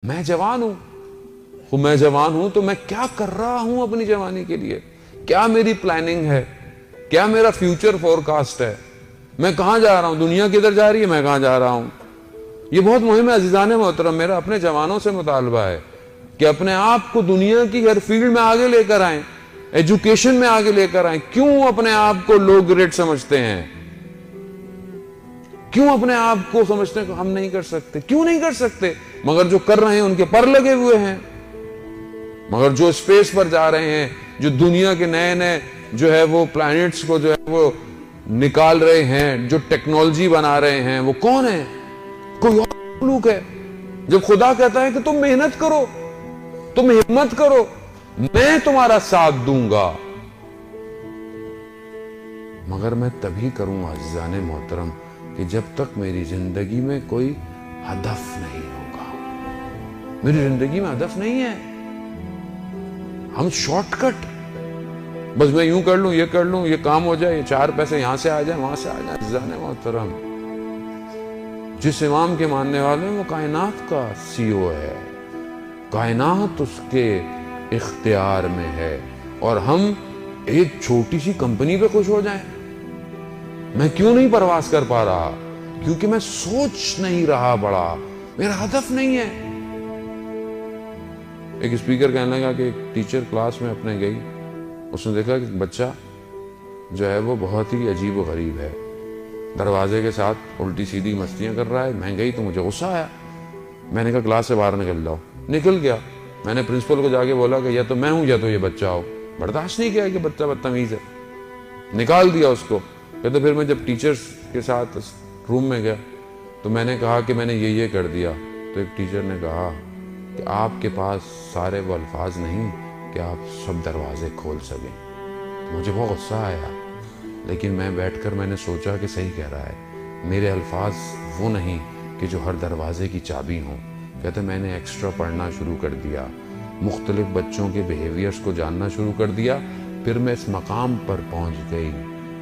میں جوان ہوں تو میں کیا کر رہا ہوں اپنی جوانی کے لیے؟ کیا میری پلاننگ ہے؟ کیا میرا فیوچر فورکاسٹ ہے؟ میں کہاں جا رہا ہوں؟ دنیا کدھر جا رہی ہے؟ میں کہاں جا رہا ہوں؟ یہ بہت مہم ہے عزیزان محترم. میرا اپنے جوانوں سے مطالبہ ہے کہ اپنے آپ کو دنیا کی ہر فیلڈ میں آگے لے کر آئیں, ایجوکیشن میں آگے لے کر آئیں. کیوں اپنے آپ کو لوگ گریٹ سمجھتے ہیں؟ کیوں اپنے آپ کو سمجھتے ہیں کہ ہم نہیں کر سکتے؟ کیوں نہیں کر سکتے؟ مگر جو کر رہے ہیں ان کے پر لگے ہوئے ہیں. مگر جو اسپیس پر جا رہے ہیں, جو دنیا کے نئے نئے جو ہے وہ پلانٹس کو جو ہے وہ نکال رہے ہیں, جو ٹیکنالوجی بنا رہے ہیں, وہ کون ہے؟ کوئی اور مخلوق ہے. جب خدا کہتا ہے کہ تم محنت کرو, تم ہمت کرو, میں تمہارا ساتھ دوں گا, مگر میں تبھی کروں عزیزان محترم کہ جب تک میری زندگی میں کوئی ہدف نہیں ہوگا. میری زندگی میں ہدف نہیں ہے. ہم شارٹ کٹ, بس میں یوں کر لوں, یہ کر لوں, یہ کام ہو جائے, یہ 4 پیسے یہاں سے آ جائیں, وہاں سے آ جائیں. عزیزان محترم, جس امام کے ماننے والے ہیں وہ کائنات کا CEO ہے, کائنات اس کے اختیار میں ہے, اور ہم ایک چھوٹی سی کمپنی پہ خوش ہو جائیں. میں کیوں نہیں پرواز کر پا رہا؟ کیونکہ میں سوچ نہیں رہا بڑا, میرا ہدف نہیں ہے. ایک اسپیکر کہنے لگا کہ ایک ٹیچر کلاس میں اپنے گئی, اس نے دیکھا کہ بچہ جو ہے وہ بہت ہی عجیب و غریب ہے, دروازے کے ساتھ الٹی سیدھی مستیاں کر رہا ہے. میں گئی تو مجھے غصہ آیا, میں نے کہا کلاس سے باہر نکل جاؤ. نکل گیا. میں نے پرنسپل کو جا کے بولا کہ یا تو میں ہوں یا تو یہ بچہ ہو. برداشت نہیں کیا کہ بچہ بدتمیز ہے, نکال دیا اس کو. تو پھر میں جب ٹیچرز کے ساتھ روم میں گیا تو میں نے کہا کہ میں نے یہ کر دیا. تو ایک ٹیچر نے کہا کہ آپ کے پاس سارے وہ الفاظ نہیں کہ آپ سب دروازے کھول سکیں. مجھے بہت غصہ آیا, لیکن میں بیٹھ کر میں نے سوچا کہ صحیح کہہ رہا ہے. میرے الفاظ وہ نہیں کہ جو ہر دروازے کی چابی ہوں. کہتے میں نے ایکسٹرا پڑھنا شروع کر دیا, مختلف بچوں کے بیہیویئرز کو جاننا شروع کر دیا. پھر میں اس مقام پر پہنچ گئی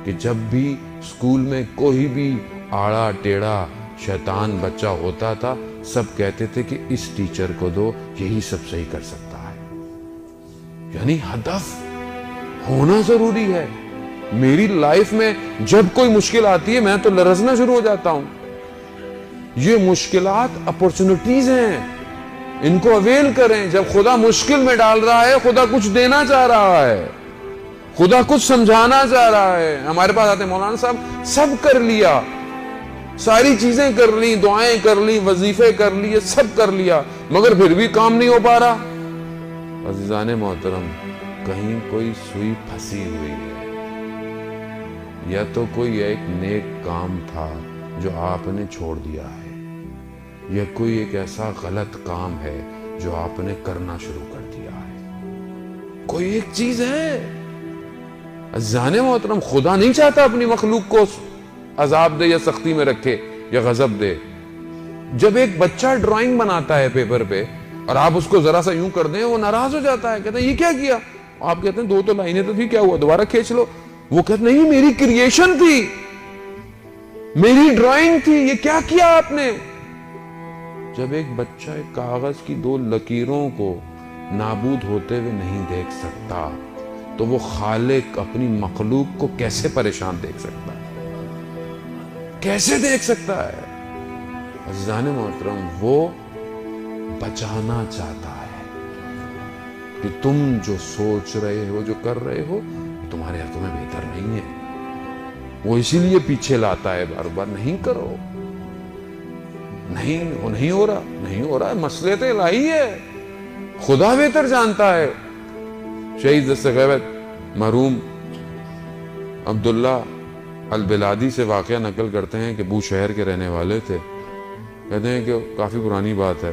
کہ جب بھی اسکول میں کوئی بھی آڑا ٹیڑھا شیطان بچہ ہوتا تھا, سب کہتے تھے کہ اس ٹیچر کو دو, یہی سب صحیح کر سکتا ہے. یعنی ہدف ہونا ضروری ہے. میری لائف میں جب کوئی مشکل آتی ہے میں تو لرزنا شروع ہو جاتا ہوں. یہ مشکلات اپورچونٹیز ہیں, ان کو اویل کریں. جب خدا مشکل میں ڈال رہا ہے, خدا کچھ دینا چاہ رہا ہے, خدا کچھ سمجھانا چاہ رہا ہے. ہمارے پاس آتے ہیں مولانا صاحب سب کر لیا, ساری چیزیں کر لی, دعائیں کر لی, وظیفے کر لیے, سب کر لیا, مگر پھر بھی کام نہیں ہو پا رہا. عزیزان محترم, کہیں کوئی سوئی پھنسی ہوئی ہے, یا تو کوئی ایک نیک کام تھا جو آپ نے چھوڑ دیا ہے, یا کوئی ایک ایسا غلط کام ہے جو آپ نے کرنا شروع کر دیا ہے. کوئی ایک چیز ہے. عزیزان محترم, خدا نہیں چاہتا اپنی مخلوق کو عذاب دے یا سختی میں رکھے یا غضب دے. جب ایک بچہ ڈرائنگ بناتا ہے پیپر پہ اور آپ اس کو ذرا سا یوں کر دیں, وہ ناراض ہو جاتا ہے, کہتا ہے یہ کیا کیا؟ آپ کہتے ہیں 2 تو لائنیں تو تھی, کیا ہوا, دوبارہ کھینچ لو. وہ کہتے نہیں, میری کریشن تھی, میری ڈرائنگ تھی, یہ کیا کیا آپ نے؟ جب ایک بچہ ایک کاغذ کی 2 لکیروں کو نابود ہوتے ہوئے نہیں دیکھ سکتا, تو وہ خالق اپنی مخلوق کو کیسے پریشان دیکھ سکتا ہے؟ کیسے دیکھ سکتا ہے؟ عزیزان محترم, وہ بچانا چاہتا ہے کہ تم جو سوچ رہے ہو, جو کر رہے ہو, تمہارے حق میں بہتر نہیں ہے. وہ اسی لیے پیچھے لاتا ہے بار بار, نہیں کرو, نہیں ہو رہا, مسئلے تو الہی ہے, خدا بہتر جانتا ہے. شہید دست غیبت مرحوم عبداللہ البلادی سے واقعہ نقل کرتے ہیں کہ بو شہر کے رہنے والے تھے. کہتے ہیں کہ کافی پرانی بات ہے,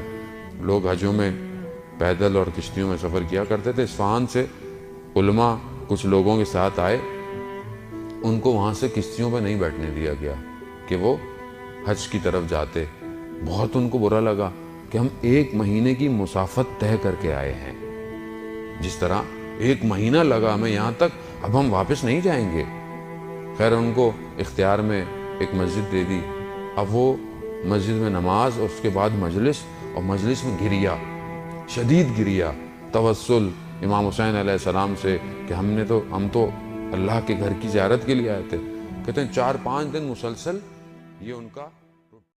لوگ حجوں میں پیدل اور کشتیوں میں سفر کیا کرتے تھے. اصفہان سے علماء کچھ لوگوں کے ساتھ آئے, ان کو وہاں سے کشتیوں پہ نہیں بیٹھنے دیا گیا کہ وہ حج کی طرف جاتے. بہت ان کو برا لگا کہ ہم 1 مہینے کی مسافت طے کر کے آئے ہیں, جس طرح 1 مہینہ لگا ہمیں یہاں تک, اب ہم واپس نہیں جائیں گے. خیر ان کو اختیار میں ایک مسجد دے دی. اب وہ مسجد میں نماز اور اس کے بعد مجلس اور مجلس میں گریا، شدید گریا، توسل امام حسین علیہ السلام سے کہ ہم تو اللہ کے گھر کی زیارت کے لیے آئے تھے. کہتے ہیں 4-5 دن مسلسل یہ ان کا